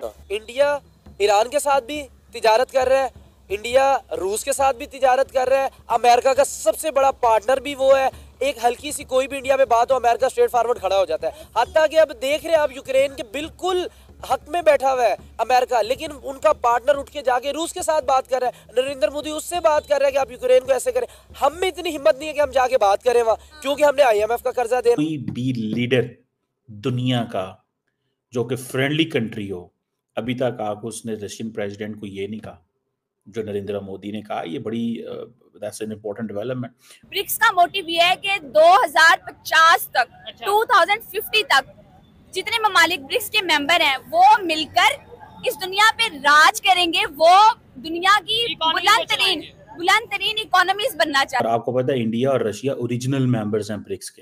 India Iran के साथ भी तिजारत कर रहा है, इंडिया रूस के साथ भी तिजारत कर रहा है, अमेरिका का सबसे बड़ा पार्टनर भी वो है। एक हल्की सी कोई भी इंडिया में बात हो, अमेरिका स्ट्रेट फॉरवर्ड खड़ा हो जाता है। हत्ता कि अब देख रहे हैं आप यूक्रेन के बिल्कुल हक में बैठा हुआ है अमेरिका, लेकिन उनका पार्टनर उठ के जाके रूस के साथ बात कर रहा है। नरेंद्र मोदी उससे बात कर रहा है कि आप यूक्रेन को ऐसे करें। हम में इतनी हिम्मत नहीं है कि हम जाके बात करें वहां, क्योंकि हमने IMF का कर्जा देना। कोई भी लीडर दुनिया का जो कि फ्रेंडली कंट्री हो, अभी तक आप उसने रशियन प्रेसिडेंट को ये नहीं कहा जो नरेंद्र मोदी ने कहा। ये बड़ी that's an important development. BRICS का मोटिव ये है कि 2050 तक 2050 तक जितने ममालिक ब्रिक्स के मेंबर हैं वो मिलकर इस दुनिया पे राज करेंगे। वो दुनिया की बुलंद तरीन इकोनॉमीज बनना चाहते हैं। और आपको पता है इंडिया और रशिया ओरिजिनल मेंबर्स हैं ब्रिक्स के,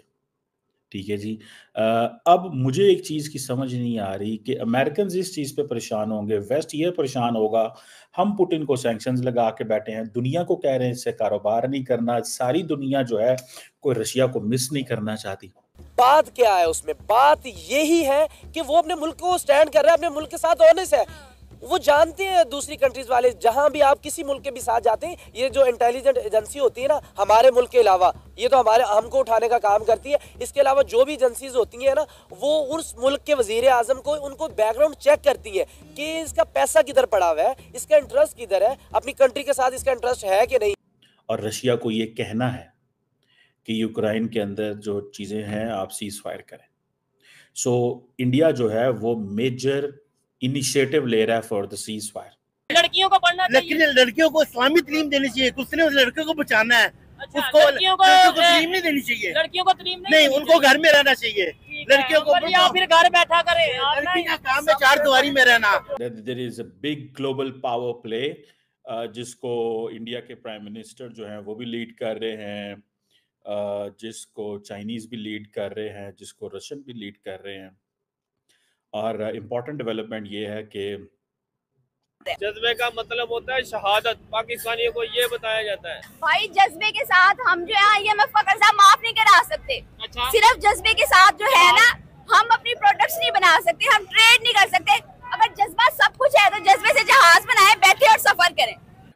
ठीक है जी। अब मुझे एक चीज़ की समझ नहीं आ रही कि अमेरिकन इस चीज़ पे परेशान होंगे, वेस्ट ये परेशान होगा, हम पुतिन को सैंक्शंस लगा के बैठे हैं, दुनिया को कह रहे हैं इससे कारोबार नहीं करना, सारी दुनिया जो है कोई रशिया को मिस नहीं करना चाहती। बात क्या है उसमें? बात यही है कि वो अपने मुल्क को स्टैंड कर रहा है, अपने मुल्क के साथ ऑनेस्ट है। वो जानते हैं दूसरी कंट्रीज वाले, जहां भी आप किसी मुल्क के भी साथ जाते हैं, ये जो इंटेलिजेंट एजेंसी होती है ना हमारे मुल्क के अलावा, ये तो हमारे हमको उठाने का काम करती है। इसके अलावा जो भी एजेंसीज होती हैं ना, वो उस मुल्क के वजीर आजम को उनको बैकग्राउंड चेक करती है कि इसका पैसा किधर पड़ा हुआ है, इसका इंटरेस्ट किधर है, अपनी कंट्री के साथ इसका इंटरेस्ट है कि नहीं। और रशिया को ये कहना है कि यूक्रेन के अंदर जो चीज़ें हैं आप सीज फायर करें। सो इंडिया जो है वो मेजर इनिशिएटिव ले रहा है फॉर द सीज फायर। लड़कियों को पढ़ना चाहिए, लड़कियों को इस्लामी तालीम देनी चाहिए, उसने उस लड़कियों को बचाना है। अच्छा, उसको लड़कियों को तालीम नहीं देनी चाहिए, लड़कियों को तालीम नहीं उनको घर में रहना चाहिए। लड़कियों को या फिर घर बैठा करे, लड़की का काम है चार दीवारी में रहना। There is a big global power play जिसको इंडिया के प्राइम मिनिस्टर जो हैं वो भी लीड कर रहे हैं, जिसको चाइनीज भी लीड कर रहे हैं, जिसको रशियन भी लीड कर रहे हैं। और इम्पॉर्टेंट डेवलपमेंट ये है कि जज्बे का मतलब होता है शहादत, पाकिस्तानियों को ये बताया जाता है। भाई जज्बे के साथ हम जो है IMF का कर्जा माफ नहीं करा सकते। अच्छा। सिर्फ जज्बे के साथ जो है ना हम अपनी प्रोडक्ट्स नहीं बना सकते, हम ट्रेड नहीं कर सकते। अगर जज्बा सब कुछ है तो जज्बे से जहाज बनाए, बैठे और सफर करें।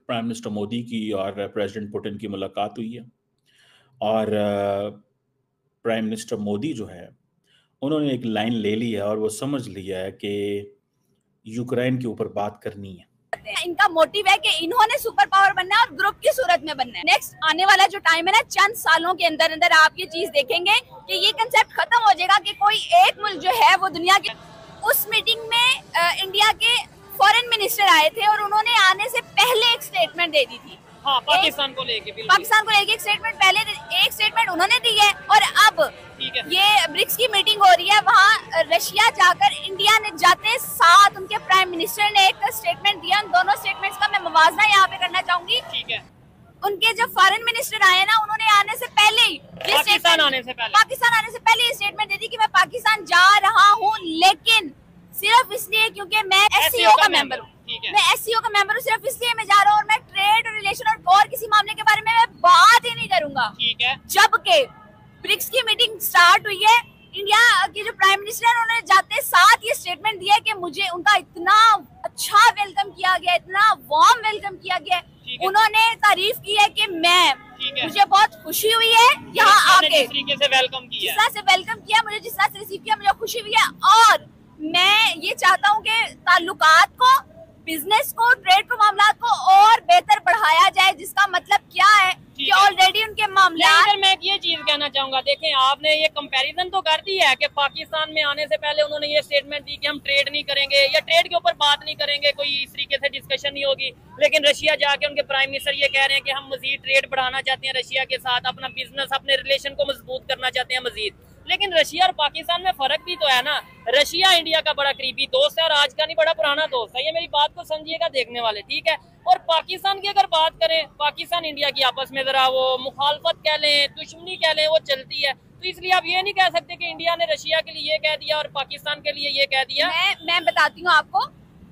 प्राइम मिनिस्टर मोदी की और प्रेसिडेंट पुतिन की मुलाकात हुई है और प्राइम मिनिस्टर मोदी जो है उन्होंने एक लाइन ले ली है और वो समझ लिया है कि यूक्रेन के ऊपर बात करनी है। इनका मोटिव है कि इन्होंने सुपर पावर बनना है और ग्रुप की सूरत में बनना है। नेक्स्ट आने वाला जो टाइम है ना, चंद सालों के अंदर अंदर आप ये चीज देखेंगे कि ये कंसेप्ट खत्म हो जाएगा कि कोई एक मुल्क जो है वो दुनिया के। उस मीटिंग में इंडिया के फॉरेन मिनिस्टर आए थे और उन्होंने आने से पहले एक स्टेटमेंट दे दी थी। हाँ, पाकिस्तान को लेके एक स्टेटमेंट पहले एक स्टेटमेंट उन्होंने दी है। और अब ये ब्रिक्स की मीटिंग हो रही है, वहाँ रशिया जाकर इंडिया ने जाते साथ उनके प्राइम मिनिस्टर ने एक स्टेटमेंट दिया। उन दोनों स्टेटमेंट्स का मैं मुवाजना यहाँ पे करना चाहूंगी। ठीक है। उनके जो फॉरेन मिनिस्टर आए ना, उन्होंने आने से पहले ही पाकिस्तान आने से पहले ये स्टेटमेंट दे दी कि मैं पाकिस्तान जा रहा हूँ, लेकिन सिर्फ इसलिए क्योंकि मैं SCO का मेंबर हूँ। मैं SCO का मेंबर हूँ, सिर्फ इसलिए मैं जा रहा हूँ और मैं ट्रेड और रिलेशन और किसी मामले के बारे में मैं बात ही नहीं करूंगा। ठीक है। जबकि ब्रिक्स की मीटिंग स्टार्ट हुई है, इंडिया के जो प्राइम मिनिस्टर है उन्होंने जाते साथ ये स्टेटमेंट दिया कि मुझे उनका इतना अच्छा वेलकम किया गया, इतना वार्म वेलकम किया गया। उन्होंने तारीफ की है कि मुझे बहुत खुशी हुई है यहाँ आके, जिस तरीके से वेलकम किया, मुझे जिस तरह से रिसीव किया, मुझे खुशी हुई है। और मैं ये चाहता हूँ कि ताल्लुकात को, बिजनेस को, ट्रेड को, मामलात को और बेहतर बढ़ाया जाए, जिसका मतलब क्या है कि ऑलरेडी उनके मामला। मैं ये चीज कहना चाहूंगा, देखें आपने ये कंपैरिजन तो कर दी है कि पाकिस्तान में आने से पहले उन्होंने ये स्टेटमेंट दी कि हम ट्रेड नहीं करेंगे या ट्रेड के ऊपर बात नहीं करेंगे, कोई इस तरीके से डिस्कशन नहीं होगी। लेकिन रशिया जाके उनके प्राइम मिनिस्टर ये कह रहे हैं कि हम मजीद ट्रेड बढ़ाना चाहते हैं रशिया के साथ, अपना बिजनेस, अपने रिलेशन को मजबूत करना चाहते हैं मजीद। लेकिन रशिया और पाकिस्तान में फर्क भी तो है ना। रशिया इंडिया का बड़ा करीबी दोस्त है और आज का नहीं, बड़ा पुराना दोस्त है। ये मेरी बात को समझिएगा देखने वाले, ठीक है। और पाकिस्तान की अगर बात करें, पाकिस्तान इंडिया की आपस में जरा वो मुखालफत कह लें, दुश्मनी कह लें, वो चलती है। तो इसलिए आप ये नहीं कह सकते कि इंडिया ने रशिया के लिए ये कह दिया और पाकिस्तान के लिए ये कह दिया। मैं बताती हूँ आपको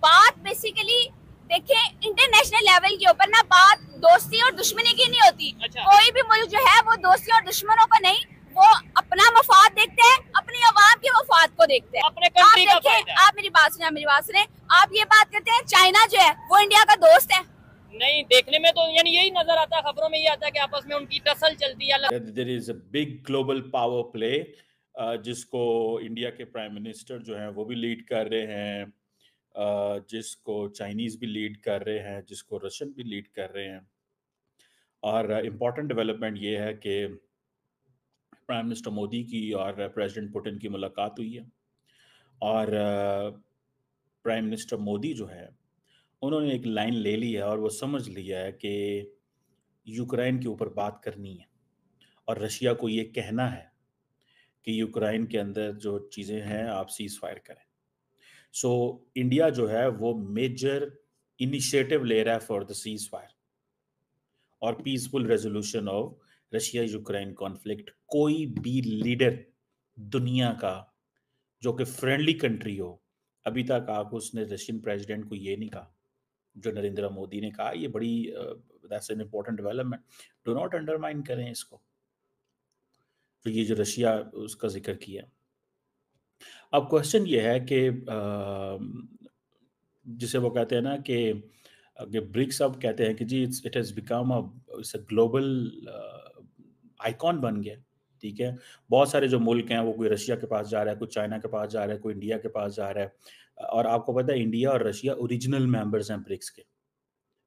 बात। बेसिकली देखें, इंटरनेशनल लेवल के ऊपर ना बात दोस्ती और दुश्मनी की नहीं होती। अच्छा। कोई भी मुल्क जो है वो दोस्ती और दुश्मनों का नहीं, वो अपना मफाद देखते हैं, अपनी अपनी आवाम के मफाद को देखते हैं। अपने आप कंट्री का देखें, फायदा है। आप मेरी बात सुने, आप ये बात करते हैं चाइना जो है वो इंडिया का दोस्त है। नहीं, देखने में तो यानी यही नजर आता है, खबरों में ये आता है कि आपस में उनकी टसल चलती है। There is a big global power play जिसको इंडिया के प्राइम मिनिस्टर जो हैं वो भी लीड कर रहे हैं, जिसको चाइनीज भी लीड कर रहे हैं, जिसको रशियन भी लीड कर रहे हैं। और इम्पॉर्टेंट डेवलपमेंट ये है कि प्राइम मिनिस्टर मोदी की और प्रेसिडेंट पुतिन की मुलाकात हुई है, और प्राइम मिनिस्टर मोदी जो है उन्होंने एक लाइन ले ली है और वो समझ लिया है कि यूक्रेन के ऊपर बात करनी है और रशिया को ये कहना है कि यूक्रेन के अंदर जो चीज़ें हैं आप सीज फायर करें। सो इंडिया जो है वो मेजर इनिशिएटिव ले रहा है फॉर द सीज फायर और peaceful resolution of Russia Ukraine conflict. कोई भी लीडर दुनिया का जो कि फ्रेंडली कंट्री हो, अभी तक आप उसने रशियन प्रेसिडेंट को ये नहीं कहा जो नरेंद्र मोदी ने कहा। ये बड़ी that's an important development, do not undermine करें इसको। तो ये जो रशिया उसका जिक्र किया। अब क्वेश्चन ये है कि जिसे वो कहते हैं ना कि ब्रिक्स अब कहते हैं कि जी it has become a global icon बन गया। ठीक है, बहुत सारे जो मुल्क हैं वो कोई रशिया के पास जा रहा है, कोई चाइना के पास जा रहा है, कोई इंडिया के पास जा रहा है। और आपको पता है इंडिया और रशिया ओरिजिनल मेंबर्स हैं ब्रिक्स के।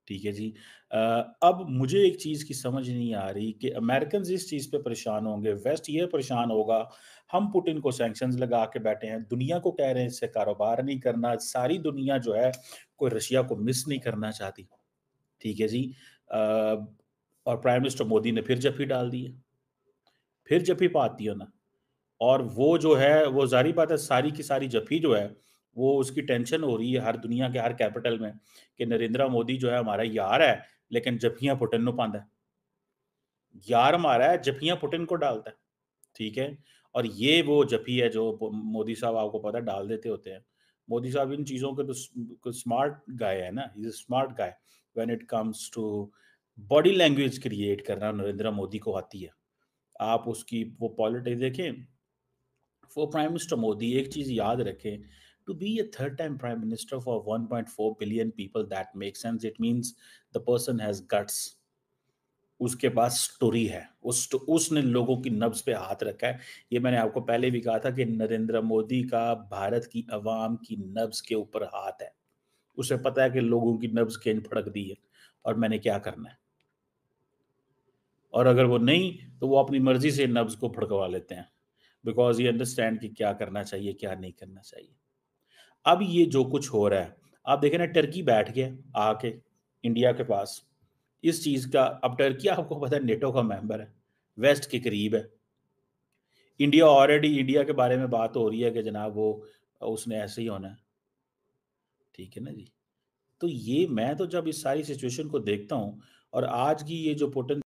ठीक है जी। अब मुझे एक चीज़ की समझ नहीं आ रही कि अमेरिकन इस चीज़ पे परेशान होंगे, वेस्ट ये परेशान होगा, हम पुतिन को सैंक्शंस लगा के बैठे हैं, दुनिया को कह रहे हैं इससे कारोबार नहीं करना, सारी दुनिया जो है कोई रशिया को मिस नहीं करना चाहती। ठीक है जी। और प्राइम मिनिस्टर मोदी ने फिर जफ्फी डाल दी है, फिर जफ्फी पाती है ना। और वो जो है वो जारी बात है, सारी की सारी जफ्फी जो है वो उसकी टेंशन हो रही है हर दुनिया के हर कैपिटल में कि नरेंद्र मोदी जो है हमारा यार है लेकिन जफ्फियां पुतिन को पांदा है। यार हमारा है, जफ्फियां पुतिन को डालता है। ठीक है, और ये वो जफ्फी है जो मोदी साहब आपको पता है डाल देते होते हैं। मोदी साहब इन चीज़ों के तो स्मार्ट गाय है ना, is smart guy when it comes to body language create करना, नरेंद्र मोदी को आती है। आप उसकी वो पॉलिटिक्स देखें। फॉर प्राइम मिनिस्टर मोदी एक चीज याद रखें, to be a third time prime minister for 1.4 billion people, that makes sense. It means the person has guts, उसके पास स्टोरी है, उसने लोगों की नब्ज पे हाथ रखा है। ये मैंने आपको पहले भी कहा था कि नरेंद्र मोदी का भारत की अवाम की नब्ज के ऊपर हाथ है। उसे पता है कि लोगों की नब्ज केंज फड़क दी है और मैंने क्या करना है, और अगर वो नहीं तो वो अपनी मर्जी से नब्ज को फड़कवा लेते हैं, बिकॉज ये अंडरस्टैंड कि क्या करना चाहिए क्या नहीं करना चाहिए। अब ये जो कुछ हो रहा है, आप देखें ना, टर्की बैठ गया आके इंडिया के पास इस चीज का। अब टर्की आपको पता है नेटो का मेंबर है, वेस्ट के करीब है। इंडिया ऑलरेडी, इंडिया के बारे में बात हो रही है कि जनाब वो उसने ऐसे ही होना है। ठीक है ना जी। तो ये मैं तो जब इस सारी सिचुएशन को देखता हूँ और आज की ये जो पुतिन